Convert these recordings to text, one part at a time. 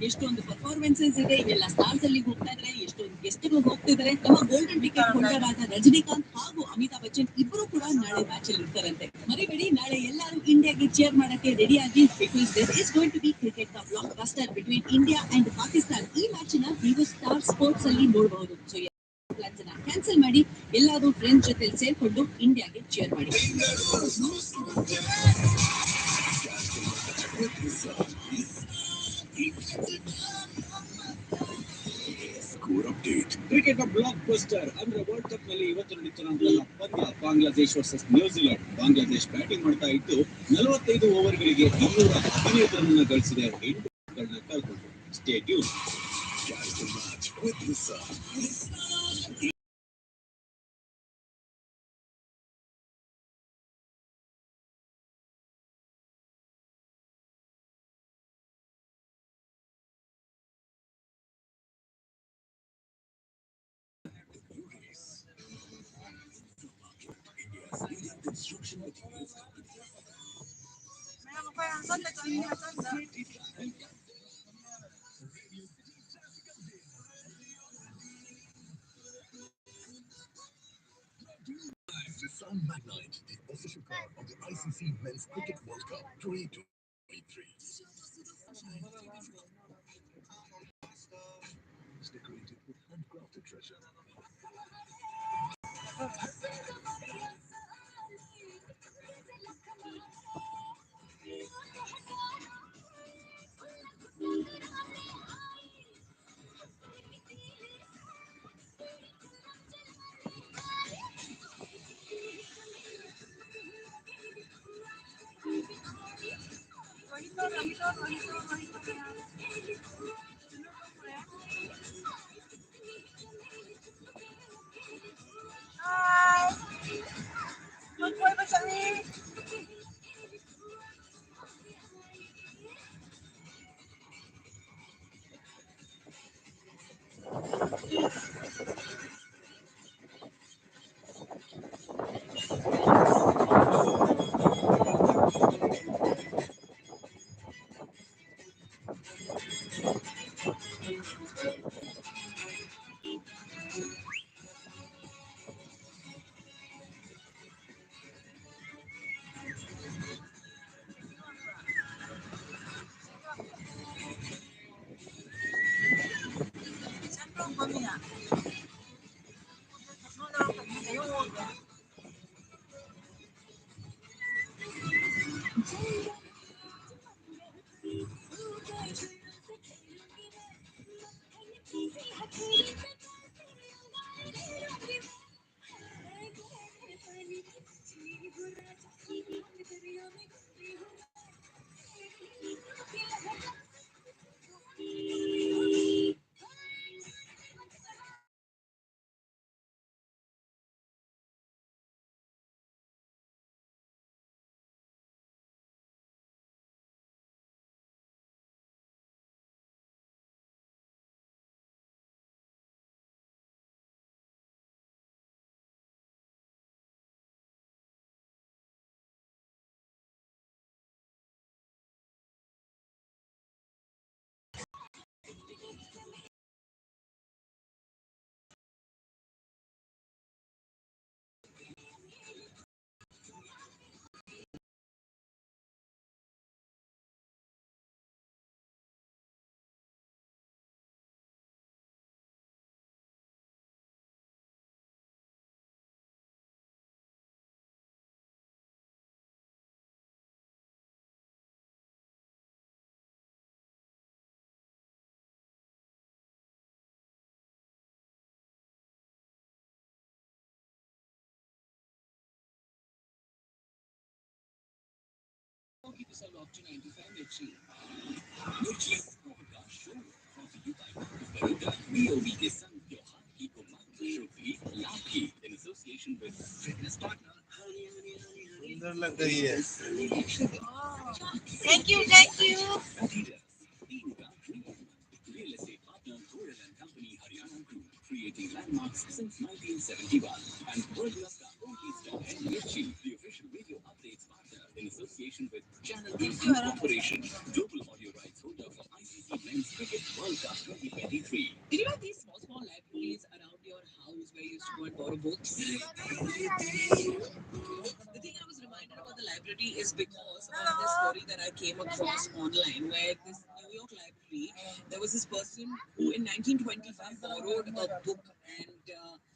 ಎಷ್ಟೊಂದು ಪರ್ಫಾರ್ಮೆನ್ಸಸ್ ಇದೆ, ಎಲ್ಲ ಸ್ಟಾರ್ಸ್ ಅಲ್ಲಿ ಹೋಗ್ತಾ ಇದ್ದಾರೆ, ಎಷ್ಟೊಂದು ಗೆಸ್ಟ್ಗಳು ಹೋಗ್ತಿದ್ದಾರೆ. ನಮ್ಮ ಗೋಲ್ಡನ್ ಟಿಕೆಟ್ ಹೋಲ್ಡರ್ ಆದ ರಜನಿಕಾಂತ್ ಹಾಗೂ ಅಮಿತಾಬ್ ಬಚ್ಚನ್ ಇಬ್ಬರು ಕೂಡ ನಾಳೆ ಮ್ಯಾಚ್ ಅಲ್ಲಿ ಇರ್ತಾರಂತೆ. ಮರಿಬೇಡಿ, ನಾಳೆ ಎಲ್ಲರೂ ಇಂಡಿಯಾಗೆ ಚೇರ್ ಮಾಡಕ್ಕೆ ರೆಡಿ ಆಗಿ, because this is going to be cricket the blockbuster between India and Pakistan. ಈ ಮ್ಯಾಚ್ ನ ನೀವು ಸ್ಟಾರ್ ಸ್ಪೋರ್ಟ್ಸ್ ಅಲ್ಲಿ ನೋಡಬಹುದು. ಸೊ ಪ್ಲಾನ್ಸ್ ಅನ್ನ ಕ್ಯಾನ್ಸಲ್ ಮಾಡಿ ಎಲ್ಲರೂ ಫ್ರೆಂಡ್ಸ್ ಜೊತೆ ಸೇರ್ಕೊಂಡು ಇಂಡಿಯಾಗೆ ಚೇರ್ ಮಾಡಿ. ಕ್ರಿಕೆಟ್ ಬ್ಲಾಕ್ ಬಸ್ಟರ್ ಅಂದ್ರೆ ವರ್ಲ್ಡ್ ಕಪ್ ನಲ್ಲಿ ಇವತ್ತು ನಡೀತಿರುವಂತಹ ಪಂದ್ಯ Bangladesh versus New Zealand. Bangladesh batting ಮಾಡ್ತಾ ಇದ್ದು 45 ಓವರ್ಗಳಿಗೆ 215 ರನ್ ಗಳಿಸಿದೆ. 8 ವಿಕೆಟ್ಗಳನ್ನ ಕಳ್ಕೊಂಡು. Stay tune. Hassan Magnite, the official car of the ICC Men's Cricket World Cup 2023. It's decorated with handcrafted treasure. की सब ऑप्शन 95 मिर्ची का शो बड़ोदा बीओबी के संग त्योहार की उमंग शुक्ली लाभ की in association with fitness partner सुंदर लग रही है। Thank you Real estate partner Goyal and Company Haryana Group, creating landmarks since 1971, and Goyal's only stop in Mirchi, the official video updates partner in association with Channel 18 Corporation, global audio rights holder for ICC Men's Cricket 2023. Did you have these small libraries around your house where you used to go and borrow books? The thing I was reminded about the library is because of this story that I came across online, where this New York library, there was this person who in 1925 borrowed a book, and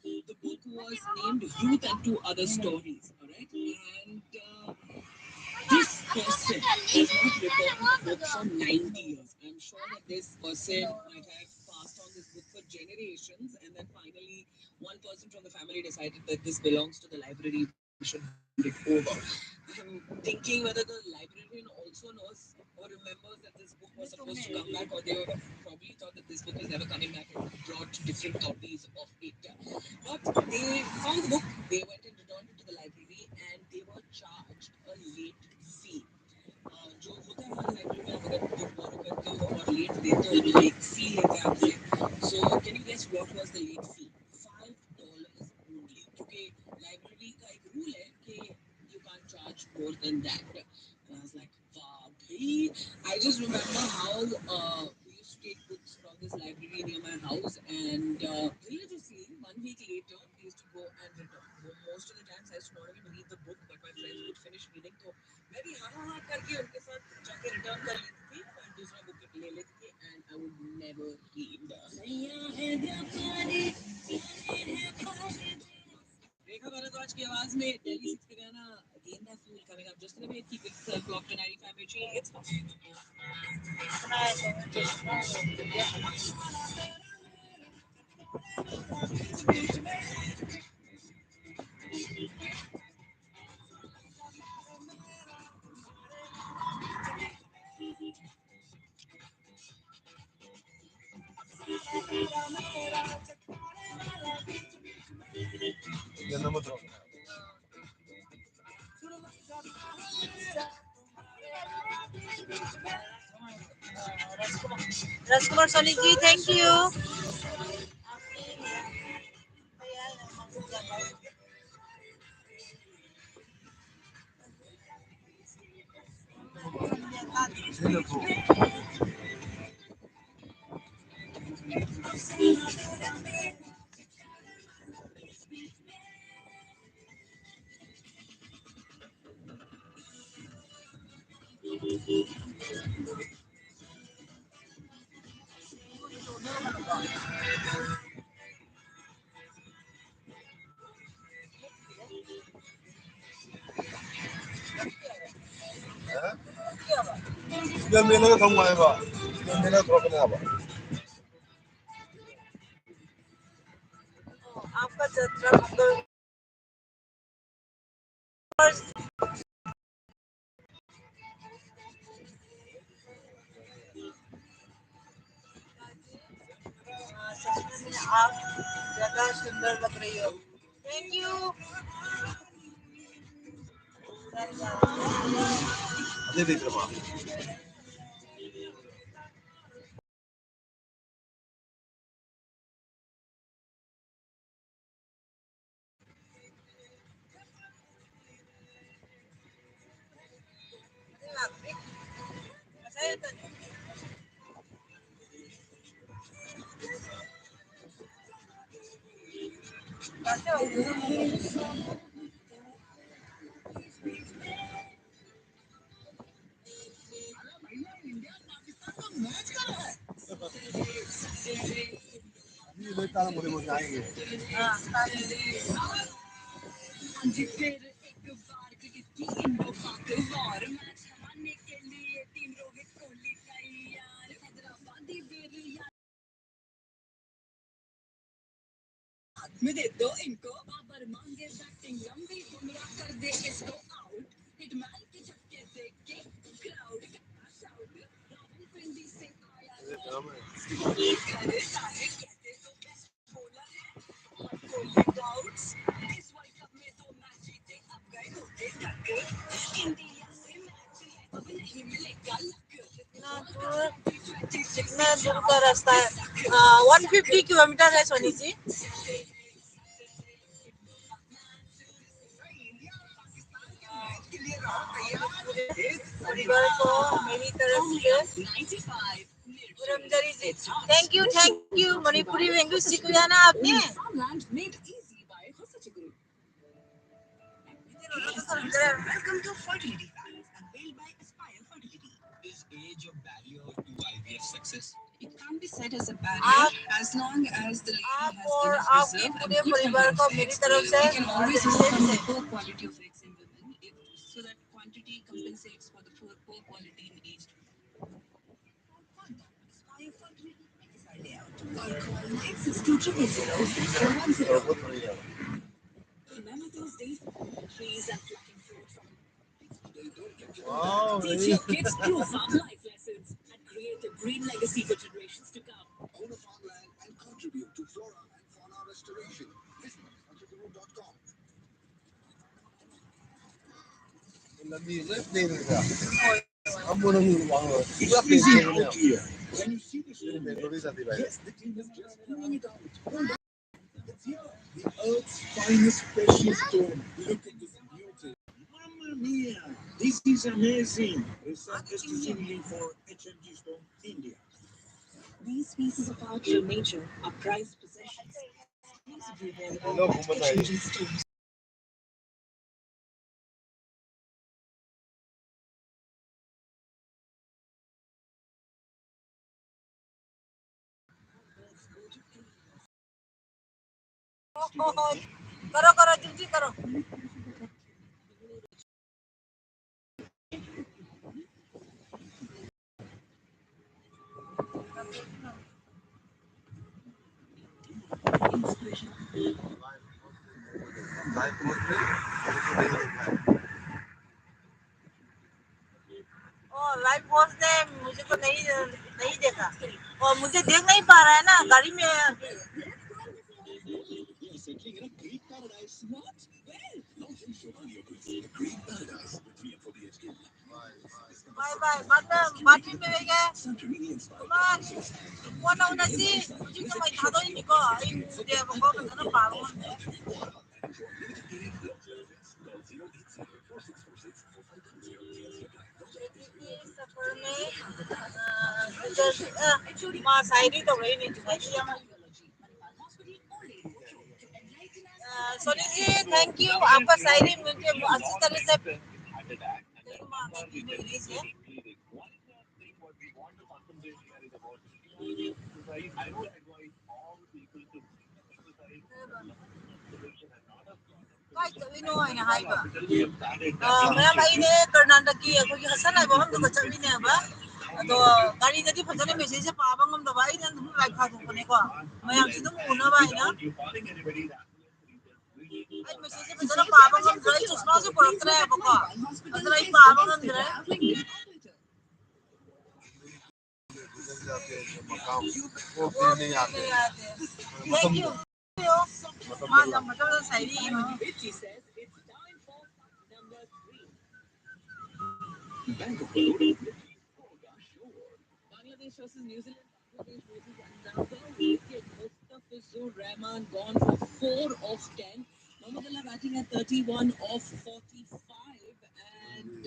the book was named Youth and Two Other Stories. All right, and this person has not returned the book for 90 years. I'm sure that this person might have passed on this book for generations, and then finally, one person from the family decided that this belongs to the library, we should hand it over. I'm thinking whether the librarian also knows or remembers that this book was supposed to come back, or they probably thought that this book is never coming back and brought different copies of it. But they found the book, they went and returned it to the library, and they were charged a late fee. जो होता है हमारे library में, आप अगर book बोरो करते हो और लेट देते हो तो एक फी लेते हैं आपसे. So can you guess what was the late fee? $5 only, क्योंकि लाइब्रेरी का एक रूल है कि you can't charge more than that. And I was like, wow, bhai. I just remember how we used to take books from this library near my house, and religiously, 1 week later, I used to go and return. Most of the times, I used to not even read the book, but my friends would finish reading. So मैं भी हाँ करके उनके साथ जाके return कर लेती थी और दूसरा बुक ले लेती थी, and I would never read. रेखा भारद्वाज की आवाज में दिल्ली 6 का गाना गेंदा फूल coming up just in a bit. Keep it clocked to 95 It's Rajkumar Soni ji, thank you. Yan may nagakamay ba? Yan may nagatropa na ba? आपका ट्रक सच में आप ज्यादा सुंदर लग रही हो. Thank you. Hindi dito ba? Hindi tayo mo rin mo naingin. में दे दो इनको बाबर मांगे बैटिंग लंबी बुमराह कर दे इसको आउट हिटमैन के छक्के देख के क्राउड का शाउट रॉबिन पिंडी से आया करे सारे कहते तो बेस्ट बॉलर है बट कोहली डाउट्स इस वर्ल्ड कप में 2 मैच जीते अब गए होते टक्कर इंडिया से मैच है अब नहीं मिलेगा लक कितना दूर का रास्ता है. 150 किलोमीटर है सोनी जी. परिवार को मेरी तरफ से Thank you, Manipuri Vengu Sikuyana Apni. Farmland made easy by Hassan Group. Welcome to Fertility Facts, unveiled by Aspire Fertility. Is age a barrier to IVF success? It can't be set as a barrier as long as the lady has enough reserve and good number of eggs. We can always overcome the poor quality of eggs in women so that quantity compensates for the poor quality in aged women. Aspire Fertility. Is our layout. Call 962 Remember those days? Trees and plucking fruit from. Teach your kids true farm life lessons and create a green legacy for generations to come. Own a farmland and contribute to flora and fauna restoration. Visit farmland.com. It's freezing out here. Can you see the storm? Yes, the team is just cleaning it out. Hold on. It's here. The Earth's finest precious stone. Look at this beauty. Mamma mia! This is amazing. Research exclusively for HMG Stone India. These pieces of art from nature are prized possessions. Exclusively available at HMG stores. करो जल्दी करो live post है मुझे तो नहीं देखा और मुझे देख नहीं पा रहा है ना गाड़ी में You're settling in a Greek paradise. What? Where? No, you should on your goods. A Greek paradise with 3 and 4 BHK. Bye bye बाटरी में गए Santorini inspired. वो ना उना सी मुझे तो मैं था तो नहीं को आई मुझे वो ना पारो सफर में मां साइडी तो गई नहीं सोनी जी थैंक यू आपका शायरी मुझे अच्छी तरह से मैम अने कर्नाटक की अखोगी हसन है हम तो चमीने बा अदो गाड़ी जदी फजने message पाबा ngam da ba ina dum live ka thong ne ko ma'am से dum una ba ina ai message फजने पाबा ngam drai चश्मा से पड़तरा है बको अदरा ई पाबा ngam drai थैंक यू मतलब शायरी She says it's time for fact number 3. Bank of Baroda. Bangladesh versus New Zealand. Bangladesh versus another wicket. Mustafizur Rahman gone for 4 of 10. Mohammedullah batting at 31 of 45. And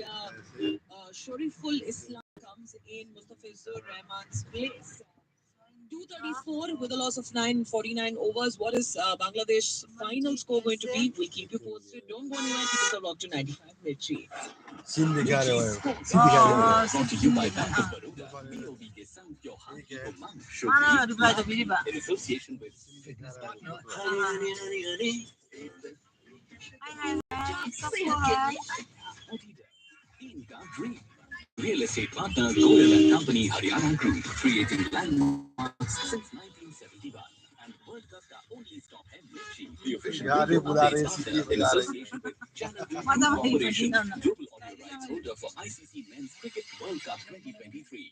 Shariful Islam comes in Mustafizur Rahman's place. 234 with a loss of 9, 49 overs. What is Bangladesh's final score going to be? We'll keep you posted. Don't go anywhere. Keep yourself locked to 95 Mirchi. Brought to you by Bank of Baroda. BOB के संग त्योहार की उमंग शुरू in association with fitness partner. Inka Dream. Real estate partner Goyal and Company Haryana Group, creating landmarks since 1971 and World Cup का only stop है Mirchi. The official radio updates partner in association with Channel 2 Corporation, global audio rights holder for ICC Men's Cricket World Cup 2023.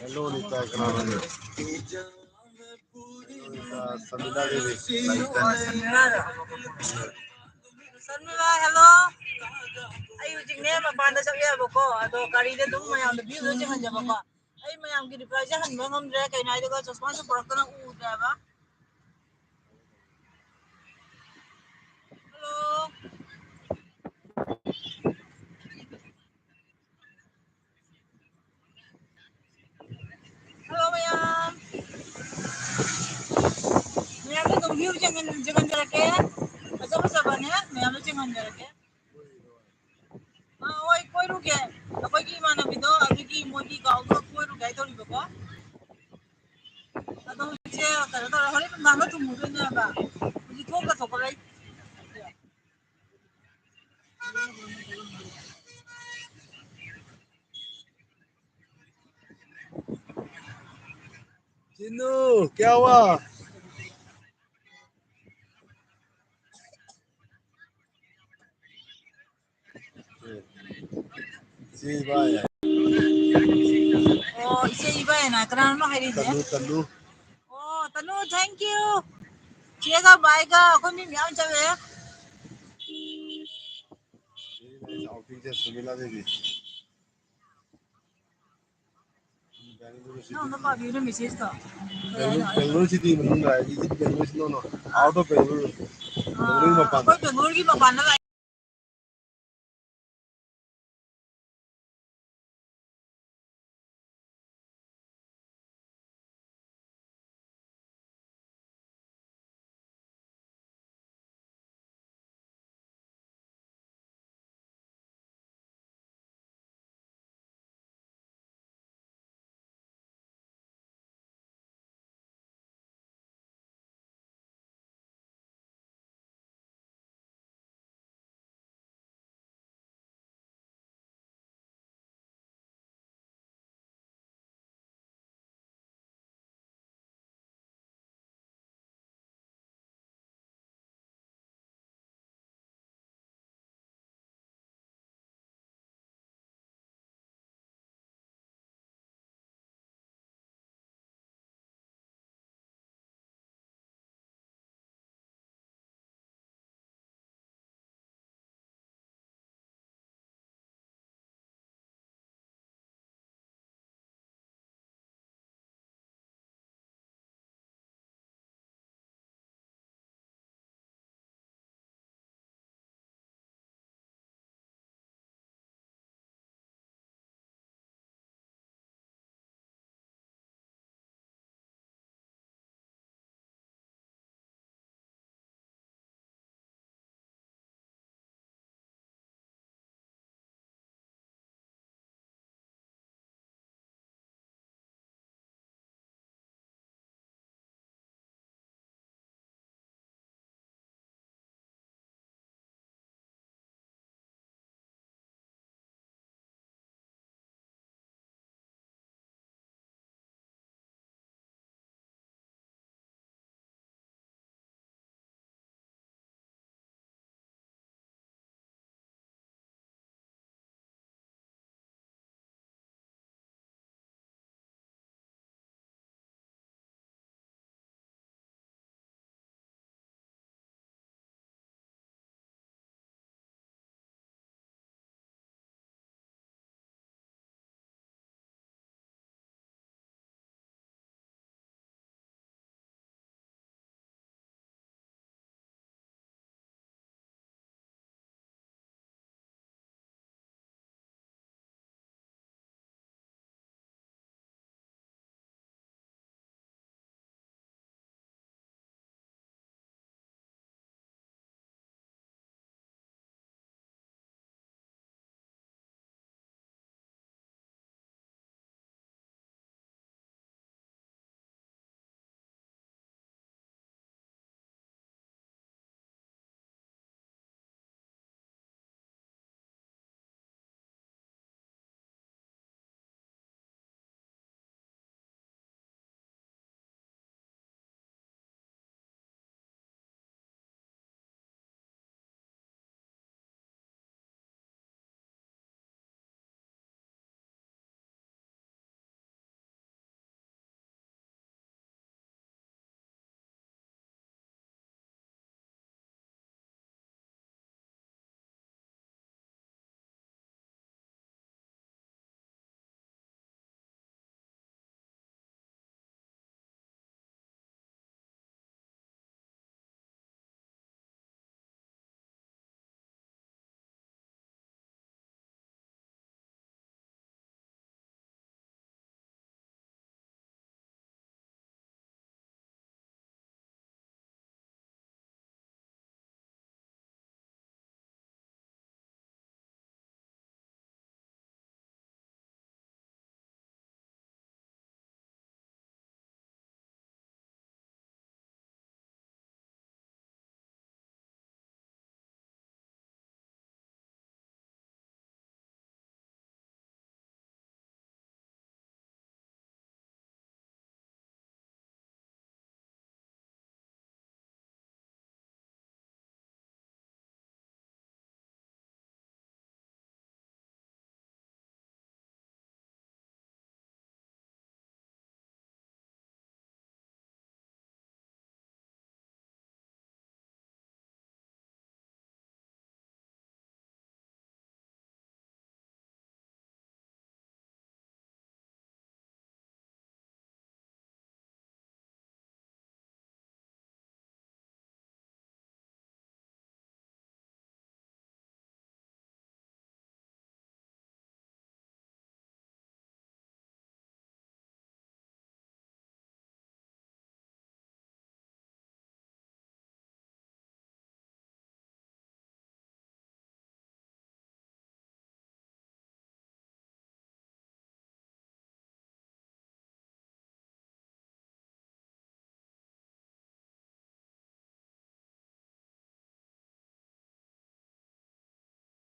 Hello, Nita. Nita Daily. hello ai ujing ne ma banda sak ya boko ado kari de dum mayam de view de hanja boko ai mayam ki reply ja han ngam re kai nai de ko chosma se parak na u da ba 뷰 찍은저렇게 저번에 매일 찍은저렇게 oi koiruge akogi imanabido adugi modi gaodo koiruge aidoribako ado je karo hore manga tumudonya ba uji thoka thokai Chinnu क्या हुआ? जी भाई oh ise iba na kana no hairi je तल्लू oh tanu thank you chiega bye ga akoni myam chabe outing से Sumila Devi no no pa biru message to Bengaluru city में नहीं है, इसी बेंगलुरु से no out of Bengaluru Bengaluru में ah ko bengur gi ba